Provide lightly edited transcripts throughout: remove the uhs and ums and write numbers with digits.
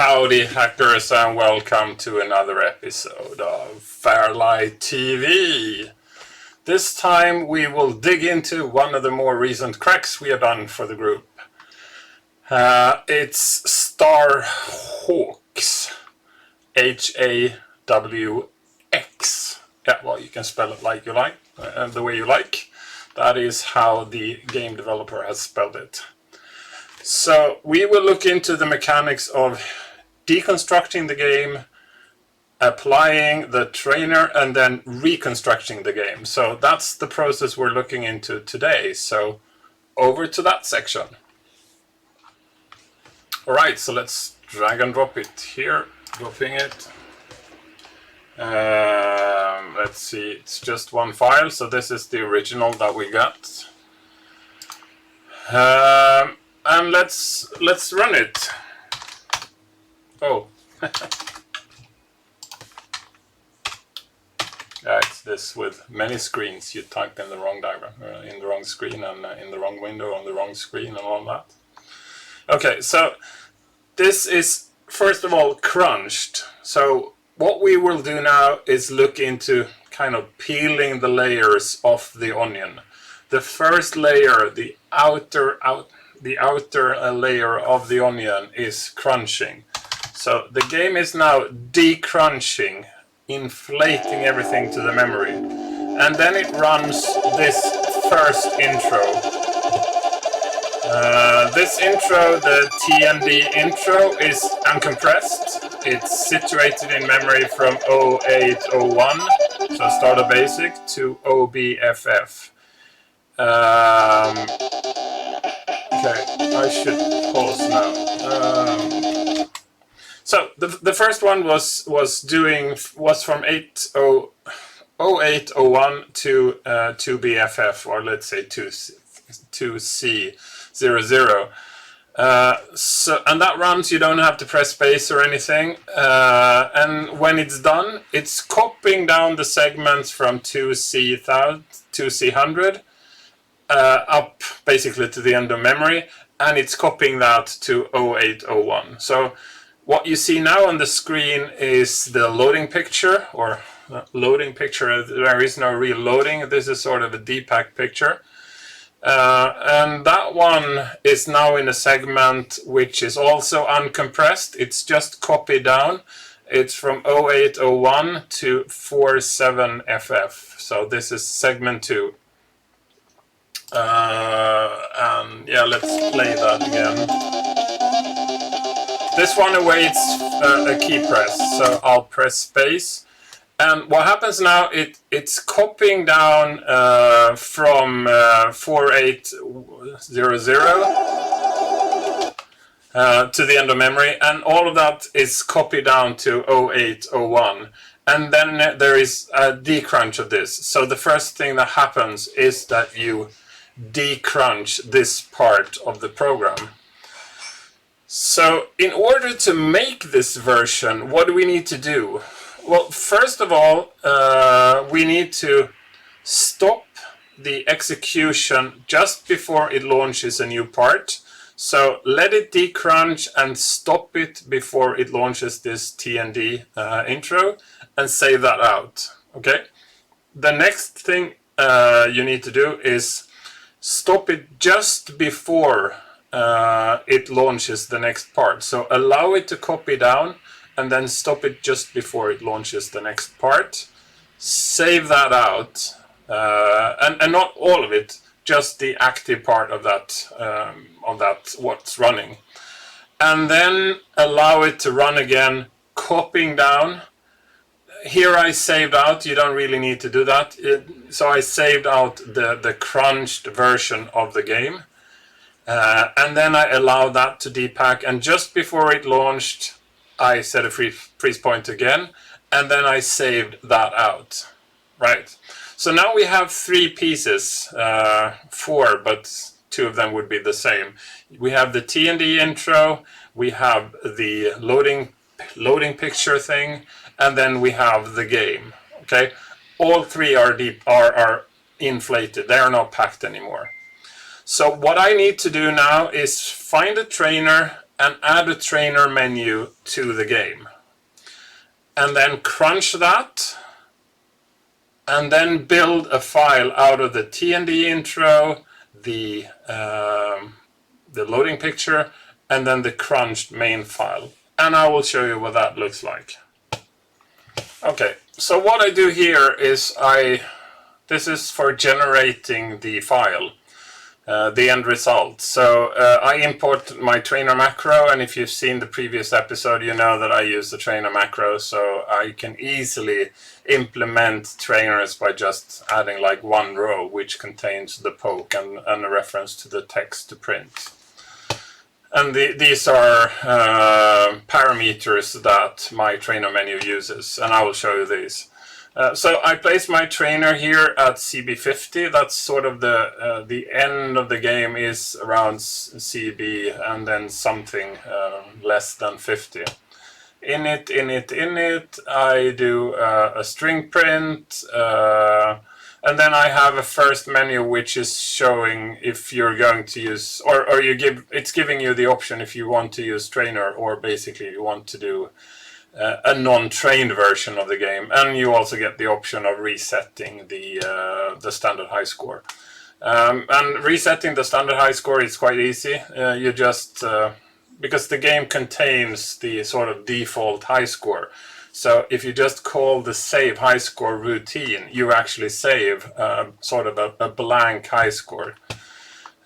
Howdy hackers, and welcome to another episode of FairLight TV. This time we will dig into one of the more recent cracks we have done for the group. It's Star Hawx. H-A-W-X. Yeah, well, you can spell it like you like, the way you like. That is how the game developer has spelled it. So we will look into the mechanics of deconstructing the game, applying the trainer, and then reconstructing the game. So that's the process we're looking into today. So over to that section. Alright, so let's drag and drop it here. Dropping it. Let's see, it's just one file, so this is the original that we got. And let's run it. Oh. Yeah, it's this with many screens. You type in the wrong diagram, in the wrong screen, and in the wrong window on the wrong screen, and all that. Okay, so this is first of all crunched. So what we will do now is look into kind of peeling the layers off the onion. The first layer, the outer layer of the onion is crunching. So the game is now decrunching, inflating everything to the memory. And then it runs this first intro. This intro, the TND intro, is uncompressed. It's situated in memory from 0801, so start of basic, to OBFF. Okay, I should pause now. So the first one was from 0801 to 2BFF, or let's say 2C00. And that runs, you don't have to press space or anything. And when it's done, it's copying down the segments from 2C100 up basically to the end of memory, and it's copying that to 0801. So what you see now on the screen is the loading picture, or loading picture. There is no real loading. This is sort of a depack picture. And that one is now in a segment which is also uncompressed. It's just copied down. It's from 0801 to 47FF. So this is segment 2. And yeah, let's play that again. This one awaits a key press, so I'll press space. And what happens now, it's copying down from 4800 to the end of memory, and all of that is copied down to 0801. And then there is a decrunch of this. So the first thing that happens is that you decrunch this part of the program. So in order to make this version, what do we need to do? Well, first of all, we need to stop the execution just before it launches a new part. So let it decrunch and stop it before it launches this TND intro, and save that out. Okay. The next thing you need to do is stop it just before it launches the next part. So allow it to copy down, and then stop it just before it launches the next part. Save that out, and not all of it, just the active part of that what's running. And then allow it to run again, copying down. Here I saved out, you don't really need to do that. So I saved out the crunched version of the game. And then I allowed that to depack, and just before it launched, I set a freeze point again, and then I saved that out. Right. So now we have 3 pieces, 4, but 2 of them would be the same. We have the TND intro, we have the loading picture thing, and then we have the game. Okay, all 3 are inflated. They are not packed anymore. So what I need to do now is find a trainer and add a trainer menu to the game. And then crunch that, and then build a file out of the TND intro, the loading picture, and then the crunched main file. And I will show you what that looks like. Okay, so what I do here is this is for generating the file, the end result. So I import my trainer macro, and if you've seen the previous episode, you know that I use the trainer macro, so I can easily implement trainers by just adding like one row which contains the poke and a reference to the text to print. And these are parameters that my trainer menu uses, and I will show you these. So I place my trainer here at CB50. That's sort of the end of the game is around CB, and then something less than 50. Init, I do a string print, and then I have a first menu which is showing if you're going to use, or it's giving you the option if you want to use trainer, or basically you want to do a non-trained version of the game, and you also get the option of resetting the standard high score. And resetting the standard high score is quite easy. You just because the game contains the sort of default high score. So if you just call the save high score routine, you actually save sort of a blank high score.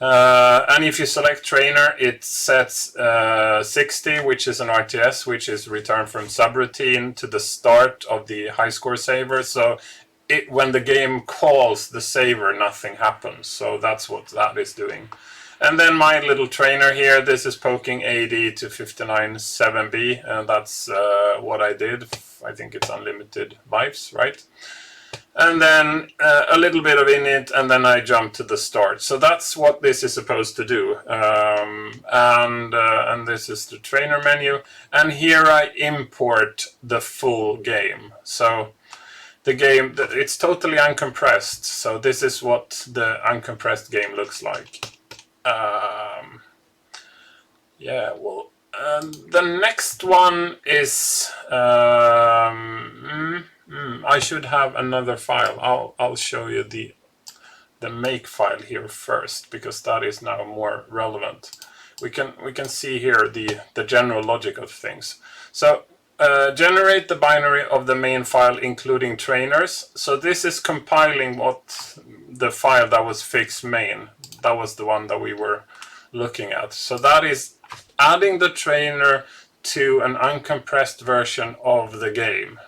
And if you select trainer, it sets 60, which is an RTS, which is return from subroutine to the start of the high score saver. So when the game calls the saver, nothing happens. So that's what that is doing. And then my little trainer here, this is poking AD to 59.7B, and that's what I did. I think it's unlimited vibes, right? And then a little bit of init, and then I jump to the start. So that's what this is supposed to do. And this is the trainer menu. And here I import the full game. So the game, it's totally uncompressed. So this is what the uncompressed game looks like. Yeah, well, the next one is I should have another file. I'll show you the make file here first, because that is now more relevant. We can see here the general logic of things. So generate the binary of the main file including trainers. So this is compiling what the file that was fix main. That was the one that we were looking at. So that is adding the trainer to an uncompressed version of the game.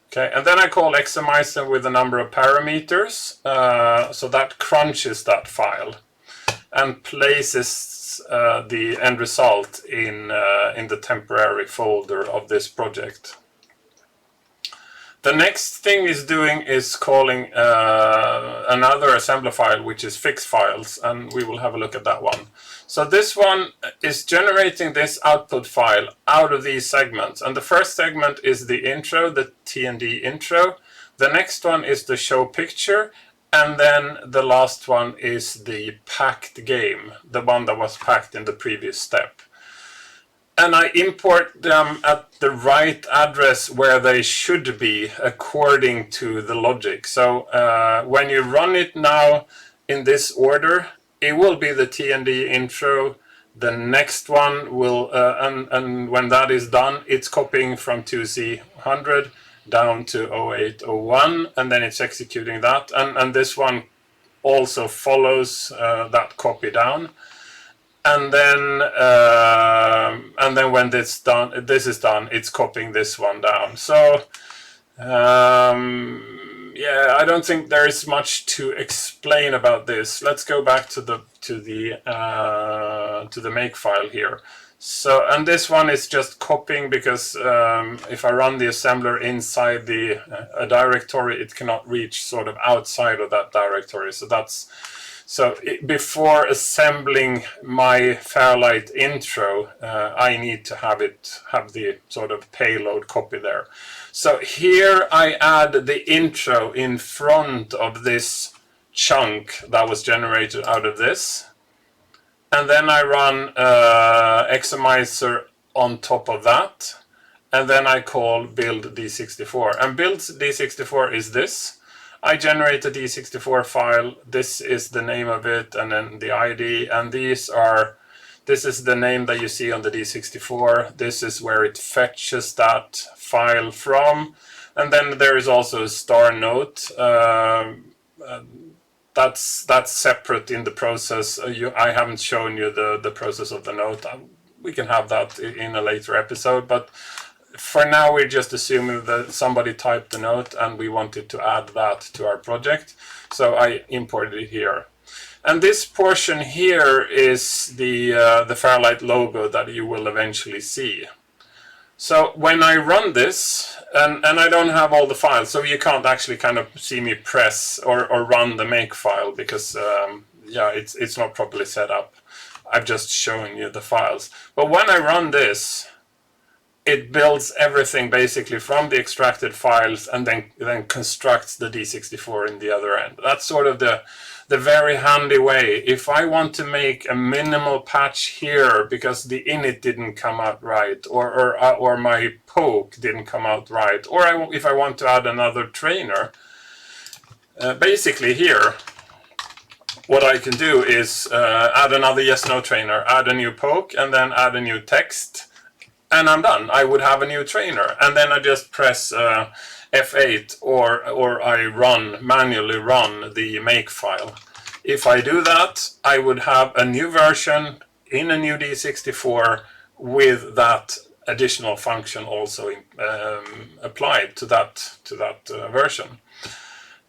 Okay, and then I call xmizer with a number of parameters, so that crunches that file and places the end result in the temporary folder of this project. The next thing is doing is calling another assembler file, which is fix files, and we will have a look at that one. So this one is generating this output file out of these segments, and the first segment is the intro, the TND intro. The next one is the show picture, and then the last one is the packed game, the one that was packed in the previous step. And I import them at the right address where they should be according to the logic. So when you run it now in this order, it will be the TND intro. The next one will, and when that is done, it's copying from 2C100 down to 0801, and then it's executing that. And this one also follows that copy down. And then when this is done, it's copying this one down. So yeah, I don't think there is much to explain about this. Let's go back to the make file here. So, and this one is just copying because if I run the assembler inside a directory, it cannot reach sort of outside of that directory. So that's. So before assembling my FairLight intro, I need to have the sort of payload copy there. So here I add the intro in front of this chunk that was generated out of this. and then I run Xmizer on top of that, and then I call build D64. And build D64 is this. I generate a D64 file. This is the name of it, and then the ID, and this is the name that you see on the D64. This is where it fetches that file from. And then there is also a star note. That's separate in the process. I haven't shown you the process of the note. We can have that in a later episode, but for now we're just assuming that somebody typed the note and we wanted to add that to our project. So I imported it here. And this portion here is the FairLight logo that you will eventually see. So when I run this, and I don't have all the files, so you can't actually kind of see me press or run the make file, because yeah, it's not properly set up. I've just shown you the files. But when I run this, it builds everything basically from the extracted files and then constructs the D64 in the other end. That's sort of the very handy way. If I want to make a minimal patch here because the init didn't come out right, or my poke didn't come out right, or if I want to add another trainer, basically here what I can do is add another yes/no trainer, add a new poke, and then add a new text, and I'm done. I would have a new trainer, and then I just press F8 or I manually run the make file. If I do that, I would have a new version in a new D64 with that additional function also applied to that version.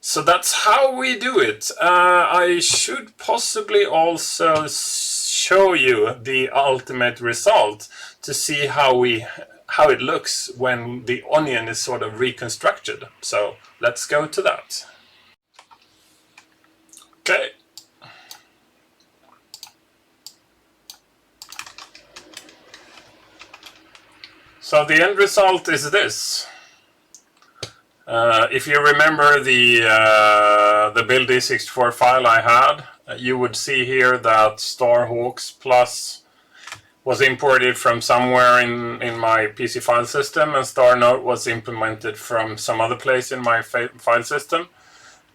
So that's how we do it. I should possibly also show you the ultimate result to see how it looks when the onion is sort of reconstructed. So let's go to that. Okay. So the end result is this. If you remember the build D64 file I had, you would see here that Star Hawx Plus was imported from somewhere in my PC file system, and Star Note was implemented from some other place in my file system.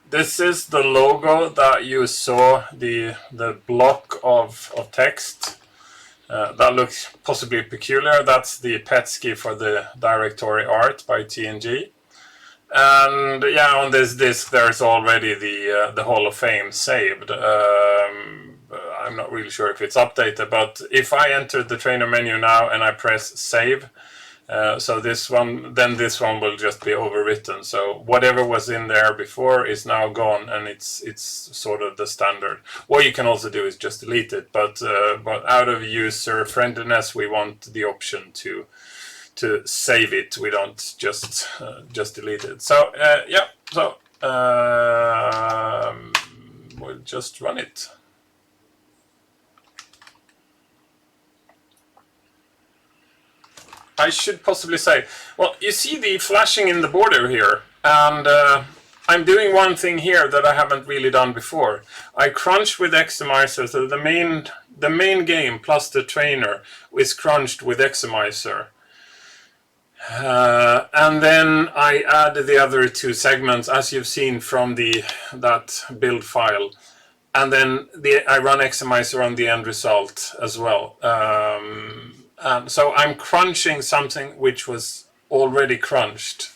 This is the logo that you saw, the block of text. That looks possibly peculiar. That's the Petsky for the directory art by TNG. And yeah, on this disk there's already the Hall of Fame saved. I'm not really sure if it's updated, but if I enter the trainer menu now and I press save, so this one will just be overwritten. So whatever was in there before is now gone, and it's sort of the standard. What you can also do is just delete it, but out of user friendliness, we want the option to save it. We don't just delete it. So yeah, so we'll just run it. I should possibly say, well, you see the flashing in the border here, and I'm doing one thing here that I haven't really done before. I crunch with Xmizer, so the main game plus the trainer is crunched with Xmizer. And then I add the other two segments, as you've seen from that build file, and then I run Xmizer on the end result as well. So I'm crunching something which was already crunched.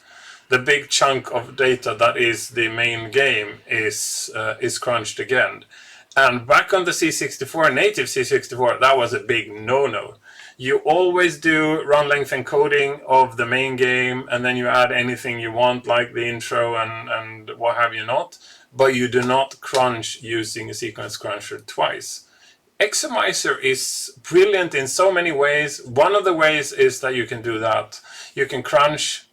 The big chunk of data that is the main game is crunched again. And back on the C64, native C64, that was a big no-no. You always do run length encoding of the main game, and then you add anything you want, like the intro and what have you not, but you do not crunch using a sequence cruncher twice. Xmizer is brilliant in so many ways. One of the ways is that you can do that. You can crunch,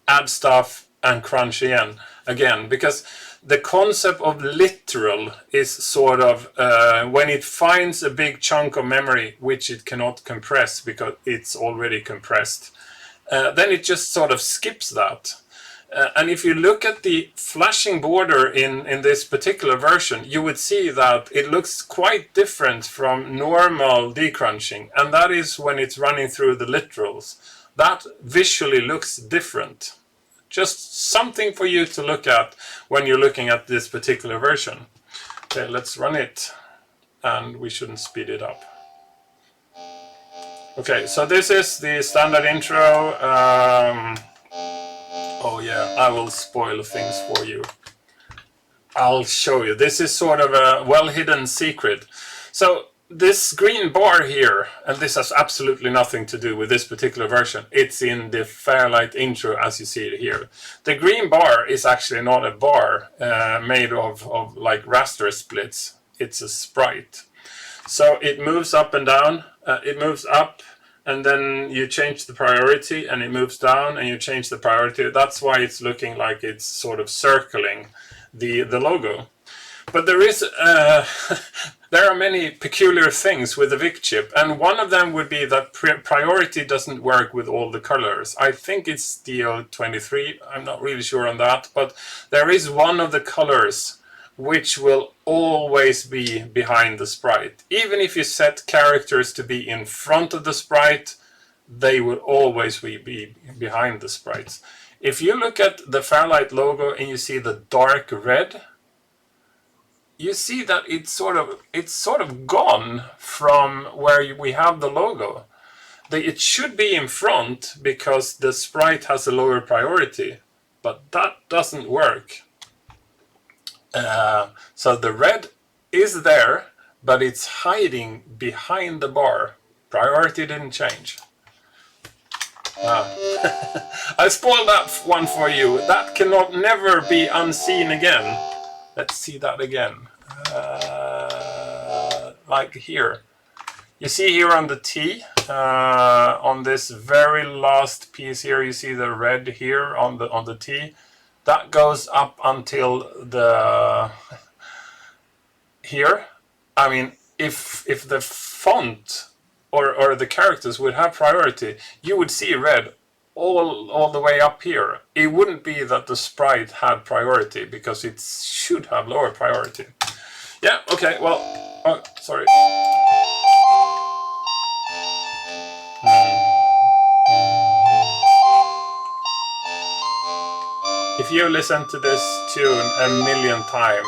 add stuff, and crunch again, because the concept of literal is sort of when it finds a big chunk of memory which it cannot compress because it's already compressed, then it just sort of skips that. And if you look at the flashing border in this particular version, you would see that it looks quite different from normal decrunching, and that is when it's running through the literals. That visually looks different. Just something for you to look at when you're looking at this particular version. Okay, let's run it, and we shouldn't speed it up. Okay, so this is the standard intro. Oh yeah, I will spoil things for you. I'll show you. This is sort of a well-hidden secret. So this green bar here, and this has absolutely nothing to do with this particular version. It's in the FairLight intro as you see it here. The green bar is actually not a bar made of like raster splits. It's a sprite. So it moves up and down. It moves up, and then you change the priority, and it moves down, and you change the priority. That's why it's looking like it's sort of circling the logo. But there is there are many peculiar things with the VIC chip, and one of them would be that priority doesn't work with all the colors. I think it's DO23. I'm not really sure on that, but there is one of the colors which will always be behind the sprite. Even if you set characters to be in front of the sprite, they will always be behind the sprites. If you look at the FairLight logo and you see the dark red, you see that it's sort of gone from where we have the logo. It should be in front because the sprite has a lower priority, but that doesn't work. So the red is there, but it's hiding behind the bar. Priority didn't change. I spoiled that one for you. That cannot never be unseen again. Let's see that again. Like here. You see here on the T, on this very last piece here, you see the red here on the T. That goes up until the here. I mean, if the font or the characters would have priority, you would see red all the way up here. It wouldn't be that the sprite had priority because it should have lower priority. Yeah. Okay. Well. Oh, sorry. If you listen to this tune a million times,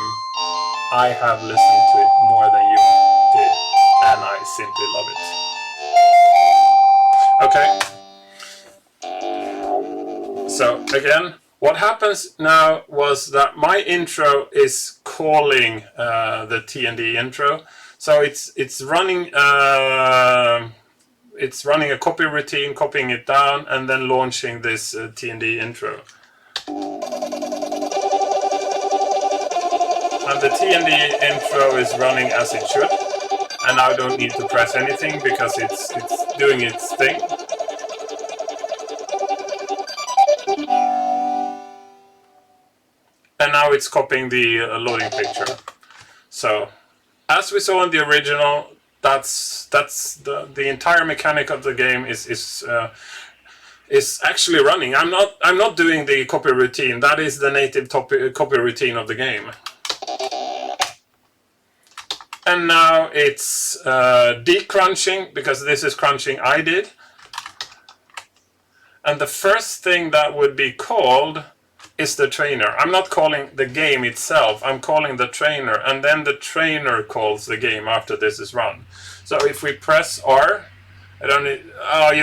I have listened to it more than you did, and I simply love it. Okay. So again, what happens now was that my intro is calling the T&D intro. So it's running a copy routine, copying it down, and then launching this T&D intro. And the T&D intro is running as it should, and I don't need to press anything because it's doing its thing. And now it's copying the loading picture. So, as we saw in the original, that's the entire mechanic of the game is actually running. I'm not doing the copy routine. That is the native copy routine of the game. And now it's decrunching, because this is crunching I did. And the first thing that would be called is the trainer. I'm not calling the game itself, I'm calling the trainer, and then the trainer calls the game after this is run. So if we press R, you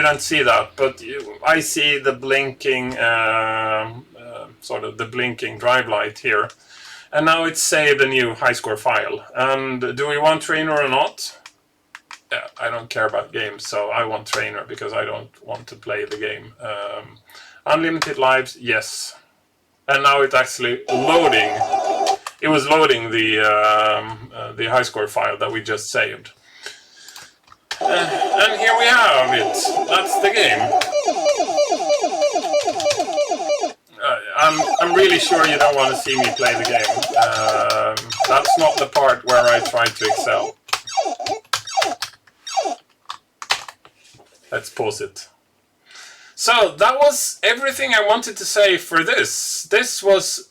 don't see that, but I see the blinking, sort of the blinking drive light here. And now it's saved a new high score file. And do we want trainer or not? Yeah, I don't care about games, so I want trainer because I don't want to play the game. Unlimited lives, yes. And now it's actually loading. It was loading the high score file that we just saved. And here we have it. That's the game. I'm really sure you don't want to see me play the game. That's not the part where I try to excel. Let's pause it. So that was everything I wanted to say for this. This was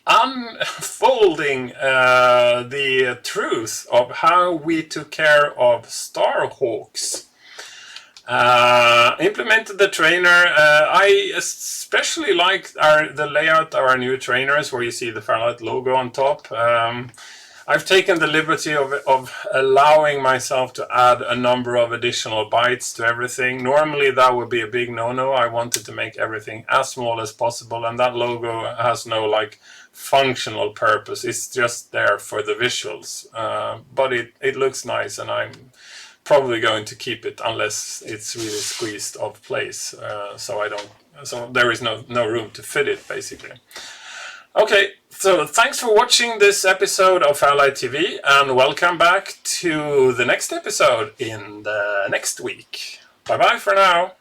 unfolding the truth of how we took care of Starhawx. Implemented the trainer. I especially like the layout of our new trainers, where you see the FairLight logo on top. I've taken the liberty of allowing myself to add a number of additional bytes to everything. Normally that would be a big no-no. I wanted to make everything as small as possible, and that logo has no like functional purpose. It's just there for the visuals. But it looks nice, and I'm probably going to keep it unless it's really squeezed off place. So there is no room to fit it, basically. Okay, so thanks for watching this episode of FairLight TV, and welcome back to the next episode in the next week. Bye bye for now.